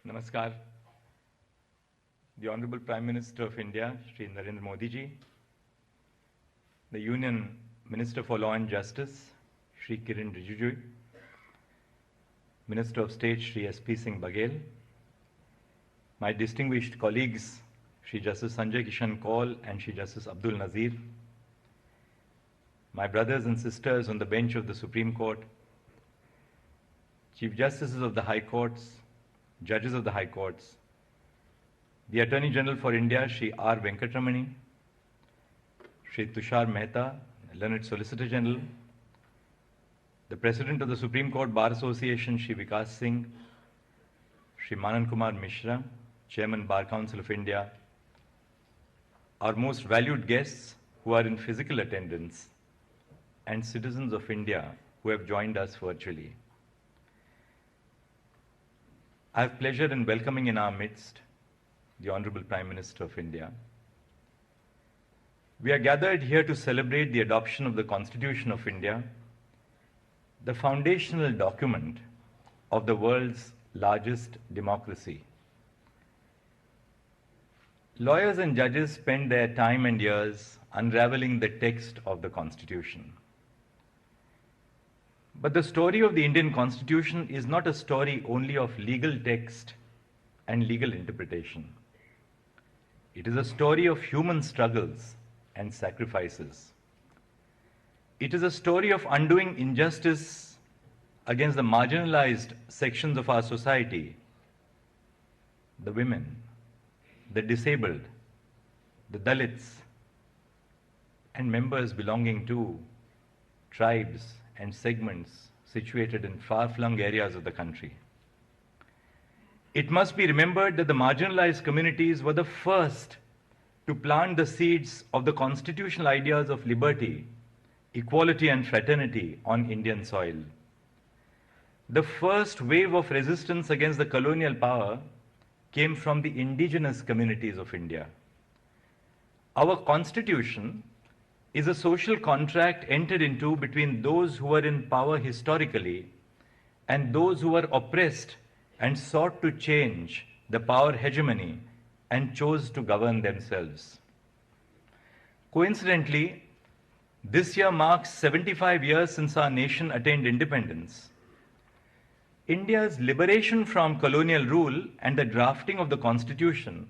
Namaskar. The Honorable Prime Minister of India, Shri Narendra Modi ji, the Union Minister for Law and Justice, Shri Kiren Rijiju, Minister of State, Shri S.P. Singh Baghel, my distinguished colleagues, Shri Justice Sanjay Kishan Kaul and Shri Justice Abdul Nazir, my brothers and sisters on the bench of the Supreme Court, Chief Justices of the High Courts, Judges of the High Courts, the Attorney General for India, Shri R. Venkatramani, Shri Tushar Mehta, Learned Solicitor General, the President of the Supreme Court Bar Association, Shri Vikas Singh, Shri Manan Kumar Mishra, Chairman Bar Council of India, our most valued guests who are in physical attendance, and citizens of India who have joined us virtually. I have pleasure in welcoming in our midst the Honorable Prime Minister of India. We are gathered here to celebrate the adoption of the Constitution of India, the foundational document of the world's largest democracy. Lawyers and judges spend their time and years unraveling the text of the Constitution. But the story of the Indian Constitution is not a story only of legal text and legal interpretation. It is a story of human struggles and sacrifices. It is a story of undoing injustice against the marginalized sections of our society, the women, the disabled, the Dalits, and members belonging to tribes and segments situated in far-flung areas of the country. It must be remembered that the marginalized communities were the first to plant the seeds of the constitutional ideas of liberty, equality, and fraternity on Indian soil. The first wave of resistance against the colonial power came from the indigenous communities of India. Our Constitution is a social contract entered into between those who were in power historically and those who were oppressed and sought to change the power hegemony and chose to govern themselves. Coincidentally, this year marks 75 years since our nation attained independence. India's liberation from colonial rule and the drafting of the Constitution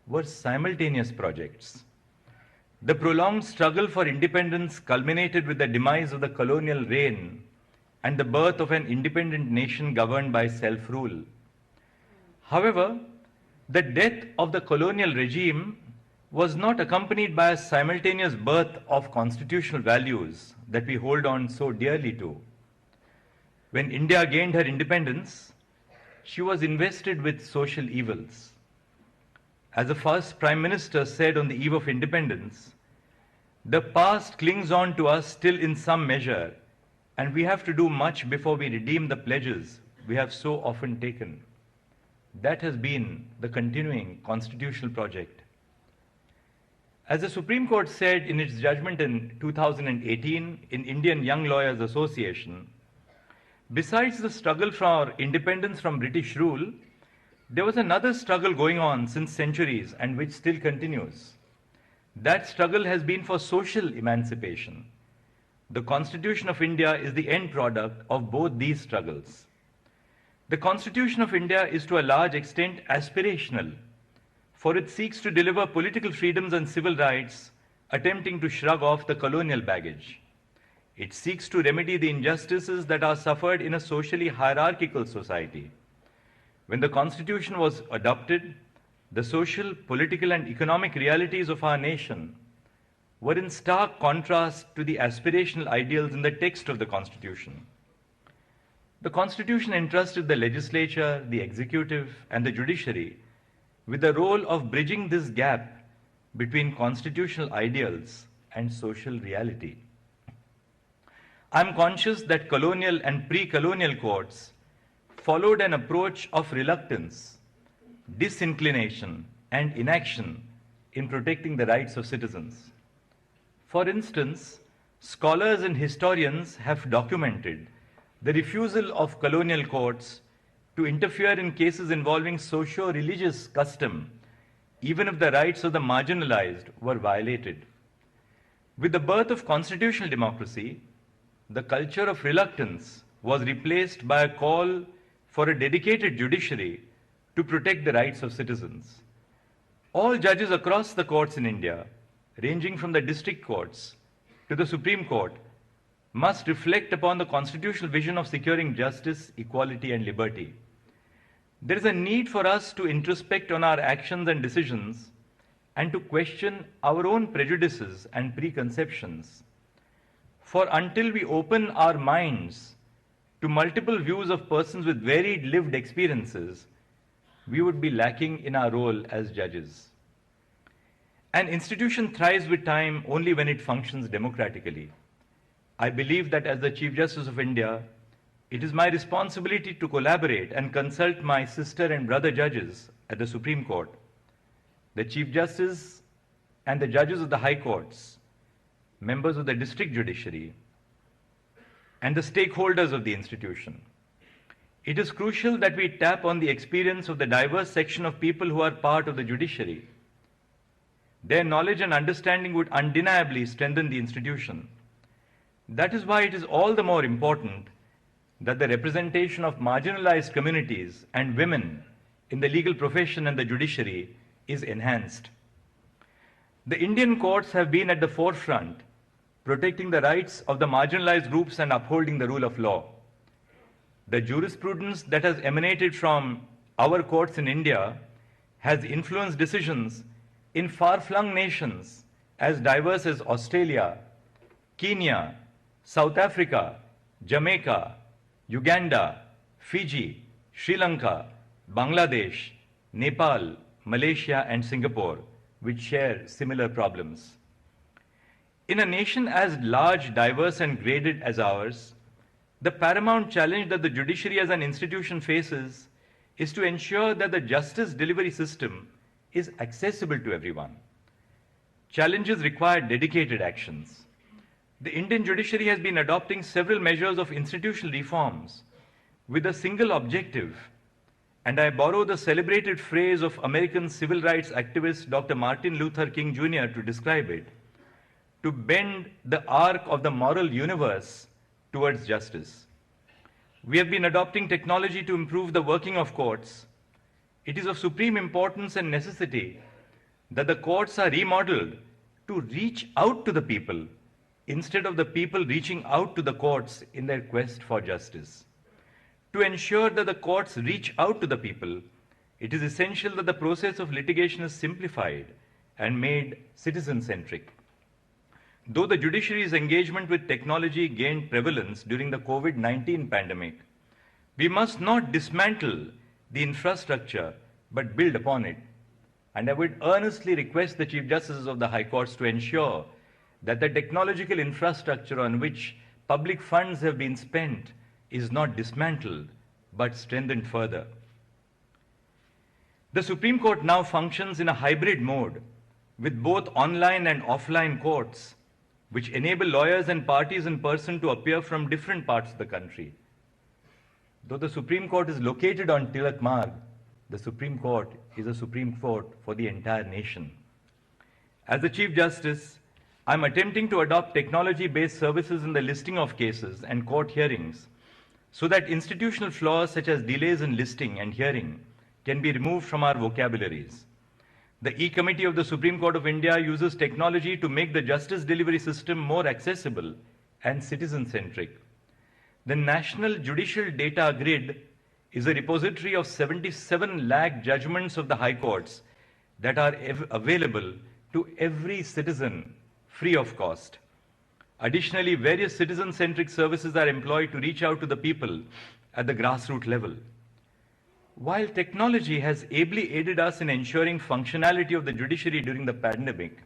were simultaneous projects. The prolonged struggle for independence culminated with the demise of the colonial reign and the birth of an independent nation governed by self-rule. However, the death of the colonial regime was not accompanied by a simultaneous birth of constitutional values that we hold on so dearly to. When India gained her independence, she was invested with social evils. As the first Prime Minister said on the eve of independence, the past clings on to us still in some measure, and we have to do much before we redeem the pledges we have so often taken. That has been the continuing constitutional project. As the Supreme Court said in its judgment in 2018 in Indian Young Lawyers Association, besides the struggle for independence from British rule, there was another struggle going on since centuries and which still continues. That struggle has been for social emancipation. The Constitution of India is the end product of both these struggles. The Constitution of India is to a large extent aspirational, for it seeks to deliver political freedoms and civil rights, attempting to shrug off the colonial baggage. It seeks to remedy the injustices that are suffered in a socially hierarchical society. When the Constitution was adopted, the social, political, and economic realities of our nation were in stark contrast to the aspirational ideals in the text of the Constitution. The Constitution entrusted the legislature, the executive, and the judiciary with the role of bridging this gap between constitutional ideals and social reality. I'm conscious that colonial and pre-colonial courts followed an approach of reluctance, disinclination, and inaction in protecting the rights of citizens. For instance, scholars and historians have documented the refusal of colonial courts to interfere in cases involving socio-religious custom, even if the rights of the marginalized were violated. With the birth of constitutional democracy, the culture of reluctance was replaced by a call for a dedicated judiciary to protect the rights of citizens. All judges across the courts in India, ranging from the district courts to the Supreme Court, must reflect upon the constitutional vision of securing justice, equality, and liberty. There is a need for us to introspect on our actions and decisions and to question our own prejudices and preconceptions. For until we open our minds to multiple views of persons with varied lived experiences, we would be lacking in our role as judges. An institution thrives with time only when it functions democratically. I believe that as the Chief Justice of India, it is my responsibility to collaborate and consult my sister and brother judges at the Supreme Court, the Chief Justice and the judges of the High Courts, members of the district judiciary, and the stakeholders of the institution. It is crucial that we tap on the experience of the diverse section of people who are part of the judiciary. Their knowledge and understanding would undeniably strengthen the institution. That is why it is all the more important that the representation of marginalized communities and women in the legal profession and the judiciary is enhanced. The Indian courts have been at the forefront, protecting the rights of the marginalized groups and upholding the rule of law. The jurisprudence that has emanated from our courts in India has influenced decisions in far-flung nations as diverse as Australia, Kenya, South Africa, Jamaica, Uganda, Fiji, Sri Lanka, Bangladesh, Nepal, Malaysia, and Singapore, which share similar problems. In a nation as large, diverse, and graded as ours, the paramount challenge that the judiciary as an institution faces is to ensure that the justice delivery system is accessible to everyone. Challenges require dedicated actions. The Indian judiciary has been adopting several measures of institutional reforms with a single objective, and I borrow the celebrated phrase of American civil rights activist Dr. Martin Luther King Jr. to describe it: to bend the arc of the moral universe towards justice. We have been adopting technology to improve the working of courts. It is of supreme importance and necessity that the courts are remodeled to reach out to the people instead of the people reaching out to the courts in their quest for justice. To ensure that the courts reach out to the people, it is essential that the process of litigation is simplified and made citizen-centric. Though the judiciary's engagement with technology gained prevalence during the COVID-19 pandemic, we must not dismantle the infrastructure but build upon it. And I would earnestly request the Chief Justices of the High Courts to ensure that the technological infrastructure on which public funds have been spent is not dismantled but strengthened further. The Supreme Court now functions in a hybrid mode with both online and offline courts, which enable lawyers and parties in person to appear from different parts of the country. Though the Supreme Court is located on Tilak Marg, the Supreme Court is a Supreme Court for the entire nation. As the Chief Justice, I'm attempting to adopt technology-based services in the listing of cases and court hearings so that institutional flaws such as delays in listing and hearing can be removed from our vocabularies. The E-Committee of the Supreme Court of India uses technology to make the justice delivery system more accessible and citizen-centric. The National Judicial Data Grid is a repository of 77 lakh judgments of the High Courts that are available to every citizen free of cost. Additionally, various citizen-centric services are employed to reach out to the people at the grassroots level. While technology has ably aided us in ensuring functionality of the judiciary during the pandemic,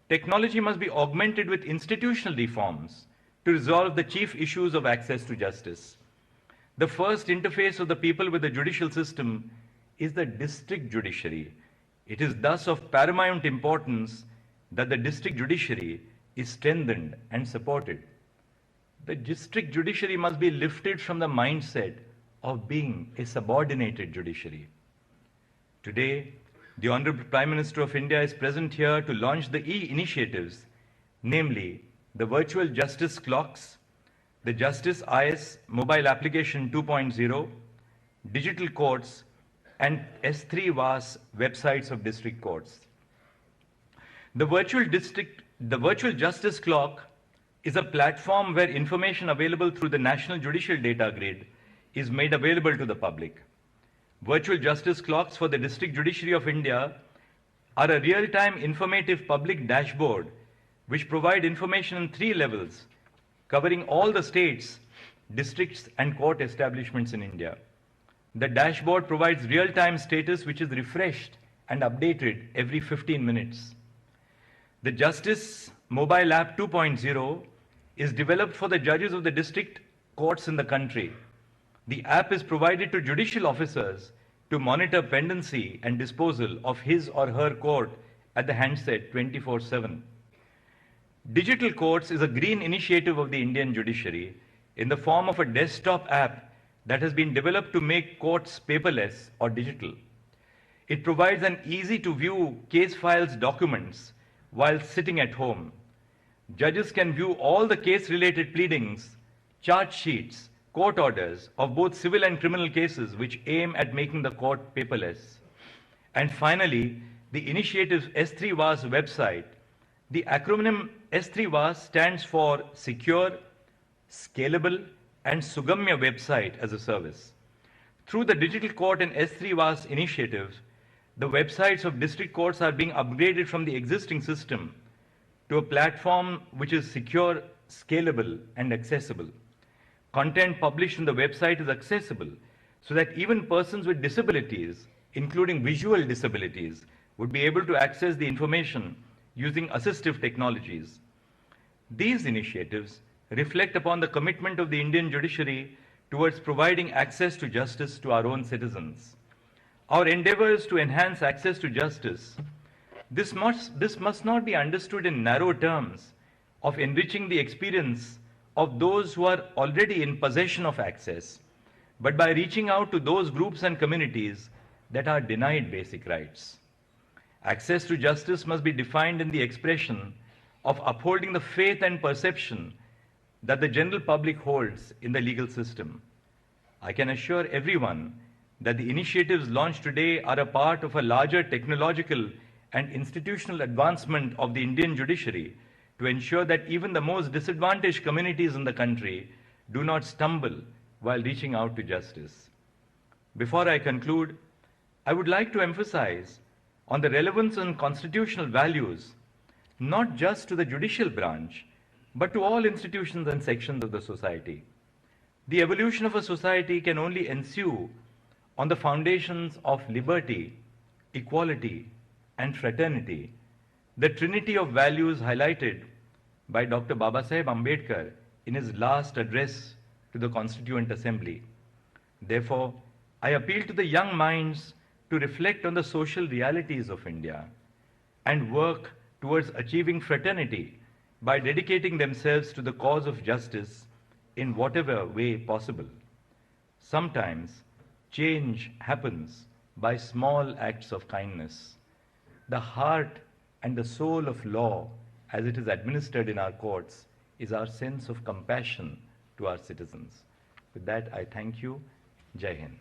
technology must be augmented with institutional reforms to resolve the chief issues of access to justice. The first interface of the people with the judicial system is the district judiciary. It is thus of paramount importance that the district judiciary is strengthened and supported. The district judiciary must be lifted from the mindset of being a subordinated judiciary. Today, the Honorable Prime Minister of India is present here to launch the e-initiatives, namely the virtual justice clocks, the Justice IS mobile application 2.0, digital courts, and S3 VAS websites of district courts. The virtual justice clock is a platform where information available through the National Judicial Data Grid is made available to the public. Virtual justice clocks for the District Judiciary of India are a real-time informative public dashboard which provide information in 3 levels, covering all the states, districts, and court establishments in India. The dashboard provides real-time status which is refreshed and updated every 15 minutes. The Justice Mobile App 2.0 is developed for the judges of the district courts in the country. The app is provided to judicial officers to monitor pendency and disposal of his or her court at the handset 24/7. Digital Courts is a green initiative of the Indian judiciary in the form of a desktop app that has been developed to make courts paperless or digital. It provides an easy-to-view case files documents while sitting at home. Judges can view all the case-related pleadings, charge sheets, court orders of both civil and criminal cases which aim at making the court paperless. And finally, the initiative's S3 VAS website. The acronym S3 VAS stands for Secure, Scalable, and Sugamya Website as a Service. Through the Digital Court and S3 VAS initiatives, the websites of district courts are being upgraded from the existing system to a platform which is secure, scalable, and accessible. Content published in the website is accessible so that even persons with disabilities, including visual disabilities, would be able to access the information using assistive technologies. These initiatives reflect upon the commitment of the Indian judiciary towards providing access to justice to our own citizens. Our endeavors to enhance access to justice, this must not be understood in narrow terms of enriching the experience of those who are already in possession of access, but by reaching out to those groups and communities that are denied basic rights. Access to justice must be defined in the expression of upholding the faith and perception that the general public holds in the legal system. I can assure everyone that the initiatives launched today are a part of a larger technological and institutional advancement of the Indian judiciary to ensure that even the most disadvantaged communities in the country do not stumble while reaching out to justice. Before I conclude, I would like to emphasize on the relevance and constitutional values, not just to the judicial branch, but to all institutions and sections of the society. The evolution of a society can only ensue on the foundations of liberty, equality, and fraternity, the trinity of values highlighted by Dr. Babasaheb Ambedkar in his last address to the Constituent Assembly. Therefore, I appeal to the young minds to reflect on the social realities of India and work towards achieving fraternity by dedicating themselves to the cause of justice in whatever way possible. Sometimes change happens by small acts of kindness. The heart and the soul of law, as it is administered in our courts, is our sense of compassion to our citizens. With that, I thank you. Jai Hind.